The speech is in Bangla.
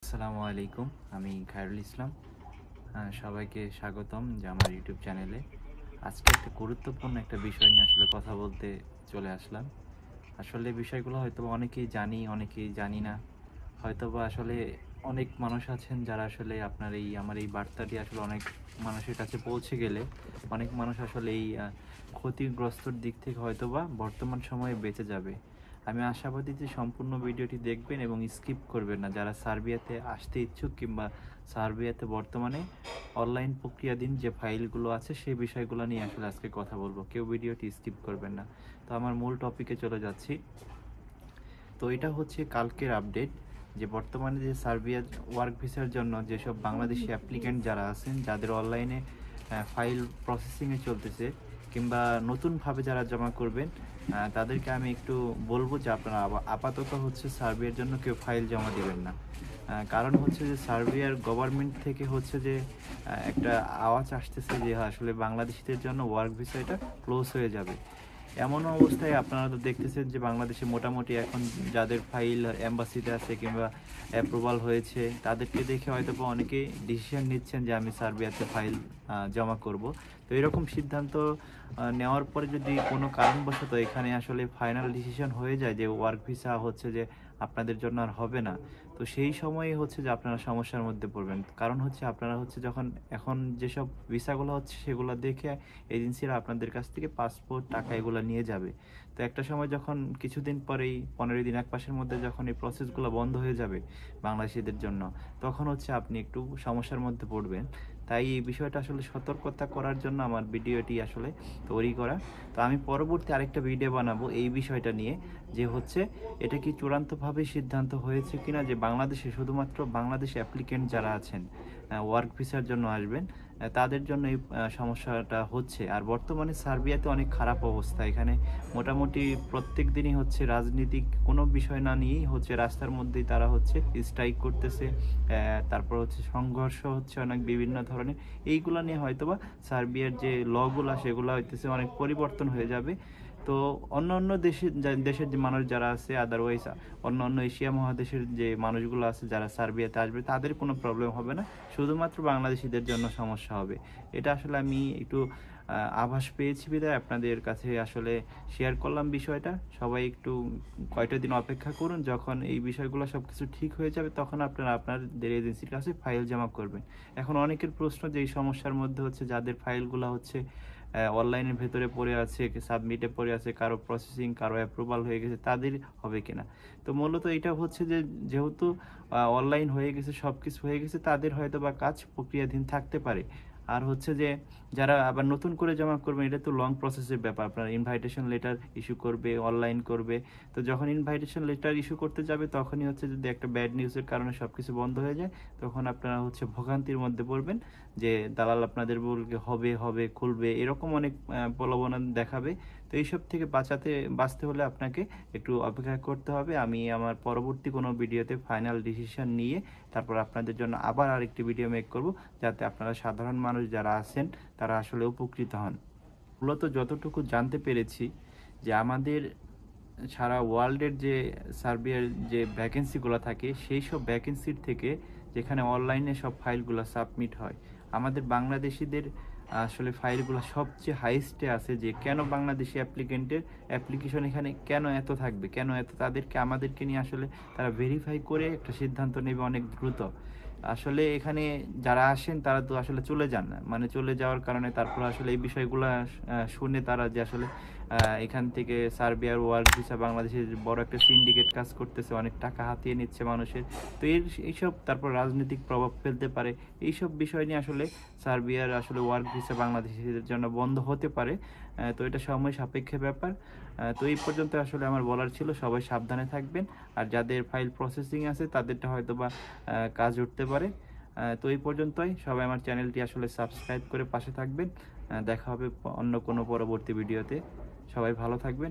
আসসালামু আলাইকুম। আমি খায়রুল ইসলাম। সবাইকে স্বাগতম যে আমার ইউটিউব চ্যানেলে। আজকে একটা গুরুত্বপূর্ণ একটা বিষয় নিয়ে আসলে কথা বলতে চলে আসলাম। আসলে বিষয়গুলো হয়তোবা অনেকেই জানি, অনেকেই জানি না। হয়তোবা আসলে অনেক মানুষ আছেন যারা আসলে আপনার আমার এই বার্তাটি আসলে অনেক মানুষের কাছে পৌঁছে গেলে অনেক মানুষ আসলে ক্ষতিগ্রস্তর দিক থেকে হয়তোবা বর্তমান সময়ে বেঁচে যাবে। আমি আশাবাদী যে সম্পূর্ণ ভিডিওটি দেখবেন এবং স্কিপ করবেন না। যারা সার্বিয়াতে আসতে ইচ্ছুক কিংবা সার্বিয়াতে বর্তমানে অনলাইন প্রক্রিয়াধীন যে ফাইলগুলো আছে সেই বিষয়গুলো নিয়ে আসলে আজকে কথা বলবো। কেউ ভিডিওটি স্কিপ করবেন না। তো আমার মূল টপিকে চলে যাচ্ছি। তো এটা হচ্ছে কালকের আপডেট যে বর্তমানে যে সার্বিয়া ওয়ার্ক ভিসার জন্য যেসব বাংলাদেশি অ্যাপ্লিক্যান্ট যারা আছেন যাদের অনলাইনে ফাইল প্রসেসিংয়ে চলতেছে কিংবা নতুনভাবে যারা জমা করবেন তাদেরকে আমি একটু বলবো যে আপনারা আপাতত হচ্ছে সার্বিয়ার জন্য কেউ ফাইল জমা দেবেন না। কারণ হচ্ছে যে সার্বিয়ার গভর্নমেন্ট থেকে হচ্ছে যে একটা আওয়াজ আসতেছে যে আসলে বাংলাদেশিদের জন্য ওয়ার্ক ভিসা এটা ক্লোজ হয়ে যাবে। এমন অবস্থায় আপনারা তো দেখতেছেন যে বাংলাদেশে মোটামুটি এখন যাদের ফাইল এম্বাসিতে আছে কিংবা অ্যাপ্রুভাল হয়েছে তাদেরকে দেখে হয়তো অনেকেই ডিসিশন নিচ্ছেন যে আমি সার্বিয়াতে ফাইল জমা করব। তো এরকম সিদ্ধান্ত নেওয়ার পরে যদি কোনো কারণবশত এখানে আসলে ফাইনাল ডিসিশন হয়ে যায় যে ওয়ার্ক ভিসা হচ্ছে যে আপনাদের জন্য আর হবে না, তো সেই সময়ে হচ্ছে যে আপনারা সমস্যার মধ্যে পড়বেন। কারণ হচ্ছে আপনারা হচ্ছে যখন এখন যেসব ভিসাগুলো হচ্ছে সেগুলো দেখে এজেন্সিরা আপনাদের কাছ থেকে পাসপোর্ট টাকা এগুলো নিয়ে যাবে। তো একটা সময় যখন কিছুদিন পরেই 15 দিন এক মাসের মধ্যে যখন এই প্রসেসগুলো বন্ধ হয়ে যাবে বাংলাদেশিদের জন্য, তখন হচ্ছে আপনি একটু সমস্যার মধ্যে পড়বেন। তাই এই বিষয়টা আসলে সতর্কতা করার জন্য আমার ভিডিওটি আসলে তৈরি করা। তো আমি পরবর্তী আরেকটা ভিডিও বানাবো এই বিষয়টা নিয়ে যে হচ্ছে এটা কি চূড়ান্তভাবে সিদ্ধান্ত হয়েছে কিনা যে বাংলাদেশে শুধুমাত্র বাংলাদেশি অ্যাপ্লিকেন্ট যারা আছেন ওয়ার্ক ভিসার জন্য আসবেন তাদের জন্য এই সমস্যাটা হচ্ছে। আর বর্তমানে সার্বিয়াতে অনেক খারাপ অবস্থা। এখানে মোটামুটি প্রত্যেক দিনই হচ্ছে রাজনীতিক কোনো বিষয় না নিয়েই হচ্ছে রাস্তার মধ্যেই তারা হচ্ছে স্ট্রাইক করতেছে। তারপর হচ্ছে সংঘর্ষ হচ্ছে অনেক বিভিন্ন ধরনের। এইগুলো নিয়ে হয়তোবা সার্বিয়ার যে লগুলা সেগুলো হইতেছে অনেক পরিবর্তন হয়ে যাবে। তো অন্য দেশের যে মানুষ যারা আছে আদারওয়াইজ অন্য এশিয়া মহাদেশের যে মানুষগুলো আছে যারা সার্বিয়াতে আসবে তাদের কোনো প্রবলেম হবে না। শুধুমাত্র বাংলাদেশিদের জন্য সমস্যা হবে। এটা আসলে আমি একটু আভাস পেয়েছি বিধায় আপনাদের কাছে আসলে শেয়ার করলাম বিষয়টা। সবাই একটু কয়টা দিন অপেক্ষা করুন। যখন এই বিষয়গুলো সবকিছু ঠিক হয়ে যাবে তখন আপনারা আপনাদের এজেন্সির কাছে ফাইল জমা করবেন। এখন অনেকের প্রশ্ন যে এই সমস্যার মধ্যে হচ্ছে যাদের ফাইলগুলো হচ্ছে অনলাইনের ভেতরে পড়ে আছে, সাবমিটে পড়ে আছে, কারো প্রসেসিং, কারো অ্যাপ্রুভাল হয়ে গেছে, তাদের হবে কিনা। তো মূলত এটা হচ্ছে যে যেহেতু অনলাইন হয়ে গেছে, সব কিছু হয়ে গেছে, তাদের হয়তো বা কাজ প্রক্রিয়াধীন থাকতে পারে। আর হচ্ছে যে যারা আবার নতুন করে জমা করবেন এটা তো লং প্রসেসের ব্যাপার। আপনার ইনভাইটেশন লেটার ইস্যু করবে, অনলাইন করবে। তো যখন ইনভাইটেশন লেটার ইস্যু করতে যাবে তখনই হচ্ছে যদি একটা ব্যাড নিউজের কারণে সব কিছু বন্ধ হয়ে যায় তখন আপনারা হচ্ছে ভোগান্তির মধ্যে পড়বেন যে দালাল আপনাদের বলবে হবে হবে খুলবে, এরকম অনেক প্রলোভন দেখাবে। তো এইসব থেকে বাঁচতে হলে আপনাকে একটু অপেক্ষা করতে হবে। আমি আমার পরবর্তী কোনো ভিডিওতে ফাইনাল ডিসিশন নিয়ে তারপর আপনাদের জন্য আবার আরেকটি ভিডিও মেক করব, যাতে আপনারা সাধারণ মানুষ যারা আছেন তারা আসলে উপকৃত হন। মূলত যতটুকু জানতে পেরেছি যে আমাদের সারা ওয়ার্ল্ডের যে সার্বিয়ার যে ভ্যাকেন্সিগুলো থাকে সেই সব ভ্যাকেন্সির থেকে যেখানে অনলাইনে সব ফাইলগুলো সাবমিট হয়, আমাদের বাংলাদেশিদের আসলে ফাইলগুলো সবচেয়ে হাইস্টে আছে। যে কেন বাংলাদেশি অ্যাপ্লিকেন্টের অ্যাপ্লিকেশন এখানে কেন এত থাকবে, কেন এত, তাদেরকে আমাদেরকে নিয়ে আসলে তারা ভেরিফাই করে একটা সিদ্ধান্ত নেবে অনেক দ্রুত। আসলে এখানে যারা আসেন তারা তো আসলে চলে যান না, মানে চলে যাওয়ার কারণে তারপর আসলে এই বিষয়গুলো শুনে তারা যে আসলে এখান থেকে সার্বিয়ার ওয়ার্ক ভিসা বাংলাদেশের বড় একটা সিন্ডিকেট কাজ করতেছে, অনেক টাকা হাতিয়ে নিচ্ছে মানুষের। তো এইসব তারপর রাজনৈতিক প্রভাব ফেলতে পারে। এইসব বিষয় নিয়ে আসলে সার্বিয়ার আসলে ওয়ার্ক ভিসা বাংলাদেশিদের জন্য বন্ধ হতে পারে। তো এটা সময় সাপেক্ষে ব্যাপার। তো এই পর্যন্ত আসলে আমার বলার ছিল। সবাই সাবধানে থাকবেন। আর যাদের ফাইল প্রসেসিং আছে তাদেরটা হয়তো বা কাজ উঠতে পারে। তো এই পর্যন্তই। সবাই আমার চ্যানেলটি আসলে সাবস্ক্রাইব করে পাশে থাকবেন। দেখা হবে অন্য কোনো পরবর্তী ভিডিওতে। সবাই ভালো থাকবেন।